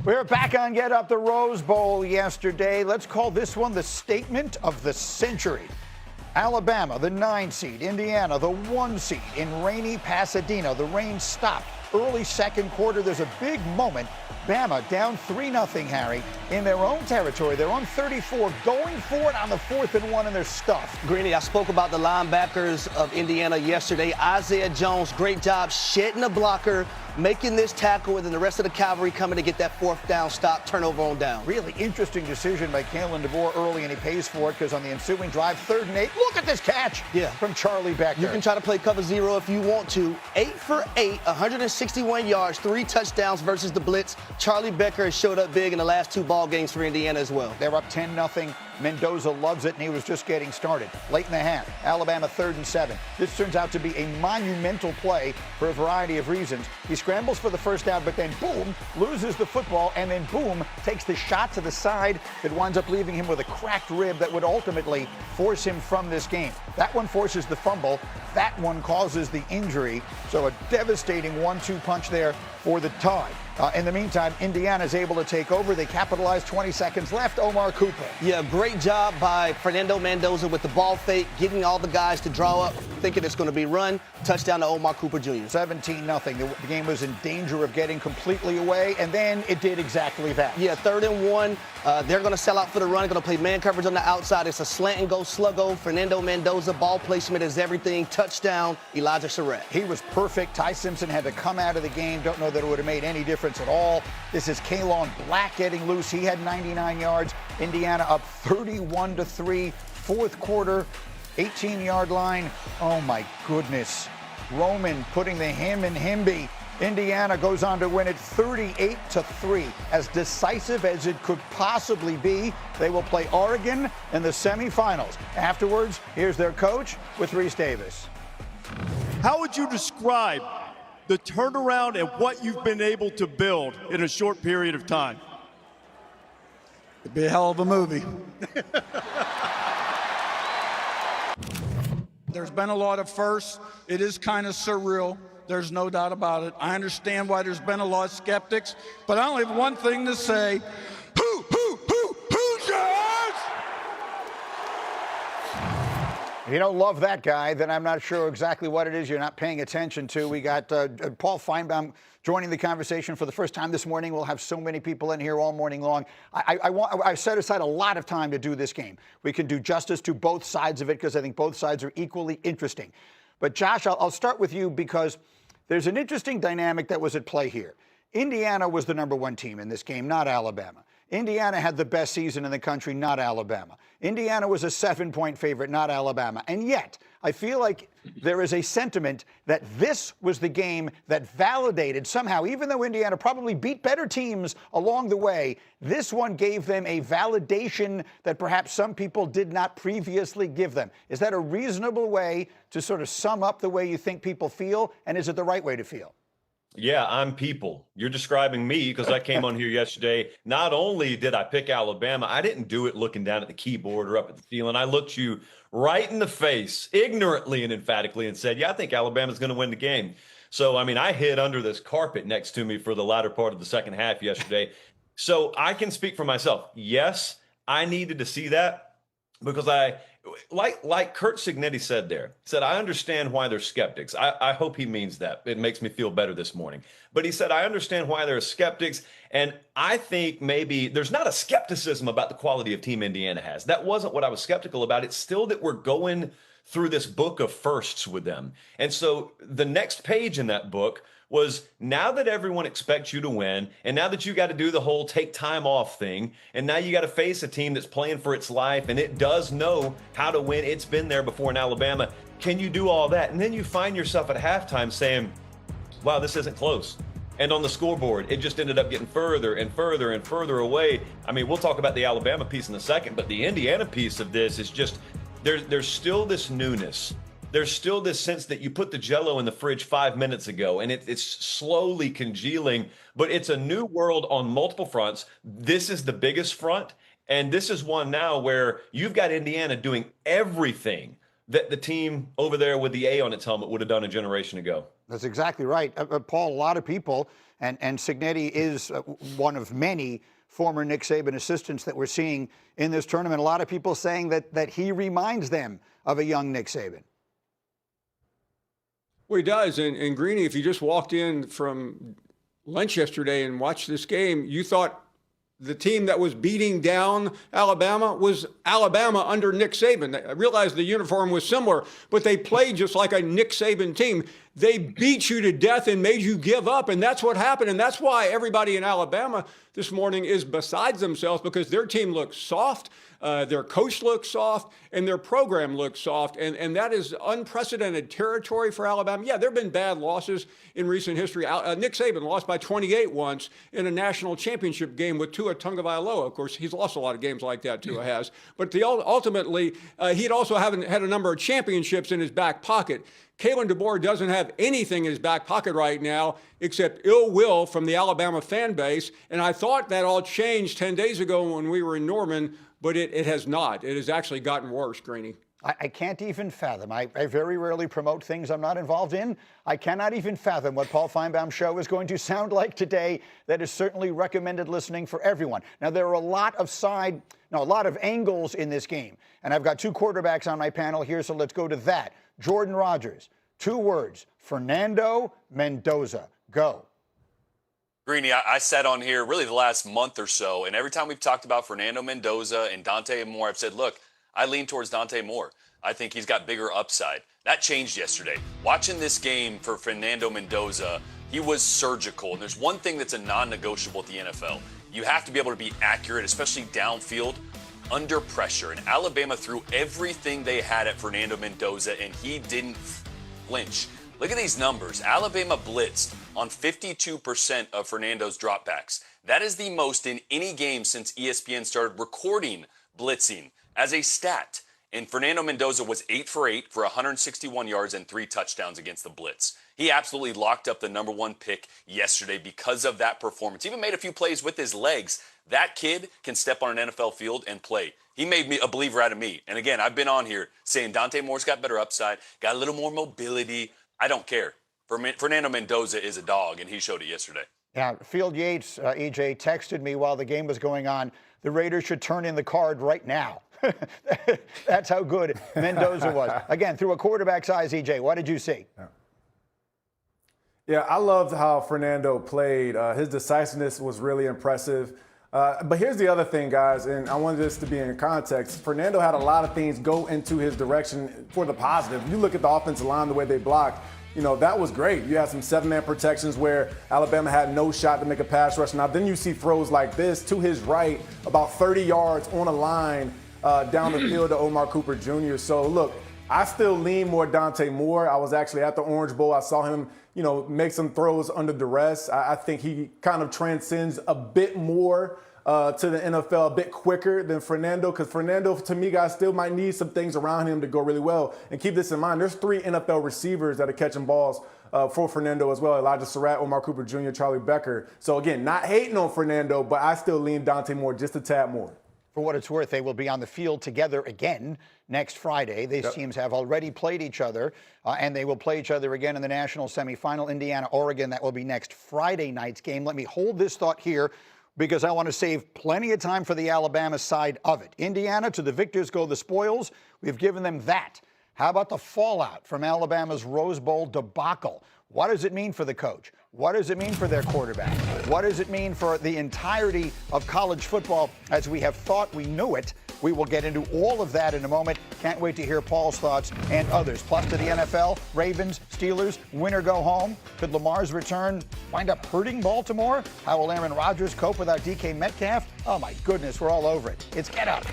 We're back on Get Up, the Rose Bowl yesterday. Let's call this one the statement of the century. Alabama, the 9 seed. Indiana, the 1 seed. In rainy Pasadena, the rain stopped. Early second quarter, there's a big moment. Bama down 3-0, Harry, in their own territory. They're on 34, going for it on the 4th and 1, and they're stuffed. Greeny, I spoke about the linebackers of Indiana yesterday. Isaiah Jones, great job shedding a blocker, making this tackle, and then the rest of the cavalry coming to get that 4th down stop, turnover on down. Really interesting decision by Kalen DeVore early, and he pays for it because on the ensuing drive, 3rd and 8, look at this catch from Charlie Becker. You can try to play cover 0 if you want to. 8 for 8, 161 yards, 3 touchdowns versus the blitz. Charlie Becker has showed up big in the last 2 ball games for Indiana as well. They're up 10-0. Mendoza loves it, and he was just getting started. Late in the half, Alabama 3rd and 7. This turns out to be a monumental play for a variety of reasons. He scrambles for the first down, but then boom, loses the football, and then boom, takes the shot to the side that winds up leaving him with a cracked rib that would ultimately force him from this game. That one forces the fumble. That one causes the injury. So a devastating 1-2 punch there for the Tide. In the meantime, Indiana is able to take over. They capitalize. 20 seconds left. Omar Cooper. Yeah, great job by Fernando Mendoza with the ball fake, getting all the guys to draw up, thinking it's going to be run. Touchdown to Omar Cooper Jr. 17-0. The game was in danger of getting completely away, and then it did exactly that. Yeah, 3rd and 1. They're going to sell out for the run. Going to play man coverage on the outside. It's a slant and go sluggo. Fernando Mendoza, ball placement is everything. Touchdown, Elijah Surratt. He was perfect. Ty Simpson had to come out of the game. Don't know that it would have made any difference at all. This is Kalon Black getting loose. He had 99 yards. Indiana up 31-3. 4th quarter, 18-yard line. Oh, my goodness. Roman putting the him in Himby. Indiana goes on to win it 38-3. As decisive as it could possibly be. They will play Oregon in the semifinals. Afterwards, here's their coach with Reese Davis. How would you describe the turnaround and what you've been able to build in a short period of time? It'd be a hell of a movie. There's been a lot of firsts. It is kind of surreal. There's no doubt about it. I understand why there's been a lot of skeptics, but I only have one thing to say. Hoosiers! If you don't love that guy, then I'm not sure exactly what it is you're not paying attention to. We got Paul Finebaum joining the conversation for the first time this morning. We'll have so many people in here all morning long. I set aside a lot of time to do this game. We can do justice to both sides of it because I think both sides are equally interesting. But Josh, I'll start with you because there's an interesting dynamic that was at play here. Indiana was the #1 team in this game, not Alabama. Indiana had the best season in the country, not Alabama. Indiana was a 7-point favorite, not Alabama. And yet, I feel like there is a sentiment that this was the game that validated somehow, even though Indiana probably beat better teams along the way, this one gave them a validation that perhaps some people did not previously give them. Is that a reasonable way to sort of sum up the way you think people feel? And is it the right way to feel? Yeah, I'm people. You're describing me because I came on here yesterday. Not only did I pick Alabama, I didn't do it looking down at the keyboard or up at the ceiling. I looked you right in the face, ignorantly and emphatically, and said, yeah, I think Alabama's going to win the game. So, I mean, I hid under this carpet next to me for the latter part of the second half yesterday. So I can speak for myself. Yes, I needed to see that because like Kurt Cignetti said, I understand why they're skeptics. I hope he means that. It makes me feel better this morning. But he said, I understand why there are skeptics. And I think maybe there's not a skepticism about the quality of team Indiana has. That wasn't what I was skeptical about. It's still that we're going through this book of firsts with them. And so the next page in that book was now that everyone expects you to win, and now that you got to do the whole take time off thing, and now you got to face a team that's playing for its life, and it does know how to win. It's been there before in Alabama. Can you do all that? And then you find yourself at halftime saying, wow, this isn't close. And on the scoreboard, it just ended up getting further and further and further away. I mean, we'll talk about the Alabama piece in a second, but the Indiana piece of this is just, there's still this newness. There's still this sense that you put the Jell-O in the fridge 5 minutes ago and it's slowly congealing, but it's a new world on multiple fronts. This is the biggest front, and this is one now where you've got Indiana doing everything that the team over there with the A on its helmet would have done a generation ago. That's exactly right. Paul, a lot of people, and Cignetti is one of many former Nick Saban assistants that we're seeing in this tournament. A lot of people saying that he reminds them of a young Nick Saban. Well, he does. And Greeny, if you just walked in from lunch yesterday and watched this game, you thought the team that was beating down Alabama was Alabama under Nick Saban. I realized the uniform was similar, but they played just like a Nick Saban team. They beat you to death and made you give up, and that's what happened. And that's why everybody in Alabama this morning is besides themselves, because their team looks soft, their coach looks soft, and their program looks soft. And that is unprecedented territory for Alabama. Yeah, there have been bad losses in recent history. Nick Saban lost by 28 once in a national championship game with Tua Tagovailoa. Of course, he's lost a lot of games like that, Tua has. But ultimately, he'd also had a number of championships in his back pocket. Kalen DeBoer doesn't have anything in his back pocket right now except ill will from the Alabama fan base. And I thought that all changed 10 days ago when we were in Norman, but it has not. It has actually gotten worse, Greeny. I can't even fathom. I very rarely promote things I'm not involved in. I cannot even fathom what Paul Finebaum's show is going to sound like today. That is certainly recommended listening for everyone. Now, there are a lot of angles in this game. And I've got two quarterbacks on my panel here, so let's go to that. Jordan Rogers, 2 words, Fernando Mendoza. Go. Greeny, I sat on here really the last month or so, and every time we've talked about Fernando Mendoza and Dante Moore, I've said, look, I lean towards Dante Moore. I think he's got bigger upside. That changed yesterday. Watching this game for Fernando Mendoza, he was surgical. And there's one thing that's a non-negotiable at the NFL. You have to be able to be accurate, especially downfield, under pressure. And Alabama threw everything they had at Fernando Mendoza, and he didn't flinch. Look at these numbers. Alabama blitzed on 52% of Fernando's dropbacks. That is the most in any game since ESPN started recording blitzing as a stat. And Fernando Mendoza was 8 for 8 for 161 yards and 3 touchdowns against the blitz. He absolutely locked up the #1 pick yesterday because of that performance. Even made a few plays with his legs. That kid can step on an NFL field and play. He made me a believer out of me. And again, I've been on here saying Dante Moore's got better upside, got a little more mobility. I don't care. Fernando Mendoza is a dog, and he showed it yesterday. Yeah, Field Yates, EJ, texted me while the game was going on, the Raiders should turn in the card right now. That's how good Mendoza was. Again, through a quarterback's eyes, EJ, what did you see? Yeah, I loved how Fernando played. His decisiveness was really impressive. But here's the other thing, guys, and I wanted this to be in context. Fernando had a lot of things go into his direction for the positive. You look at the offensive line, the way they blocked, that was great. You had some 7-man protections where Alabama had no shot to make a pass rush. Now, then you see throws like this to his right, about 30 yards on a line down the field to Omar Cooper Jr. So, look, I still lean more Dante Moore. I was actually at the Orange Bowl. I saw him, make some throws under duress. I think he kind of transcends a bit more to the NFL, a bit quicker than Fernando, because Fernando, to me, guys, still might need some things around him to go really well. And keep this in mind, there's 3 NFL receivers that are catching balls for Fernando as well. Elijah Surratt, Omar Cooper Jr., Charlie Becker. So, again, not hating on Fernando, but I still lean Dante Moore just a tad more. For what it's worth, they will be on the field together again next Friday. These teams have already played each other, and they will play each other again in the national semifinal. Indiana, Oregon, that will be next Friday night's game. Let me hold this thought here because I want to save plenty of time for the Alabama side of it. Indiana, to the victors go the spoils. We've given them that. How about the fallout from Alabama's Rose Bowl debacle? What does it mean for the coach? What does it mean for their quarterback? What does it mean for the entirety of college football as we have thought we knew it? We will get into all of that in a moment. Can't wait to hear Paul's thoughts and others. Plus to the NFL, Ravens, Steelers, win or go home. Could Lamar's return wind up hurting Baltimore? How will Aaron Rodgers cope without DK Metcalf? Oh my goodness, we're all over it. It's Get Up.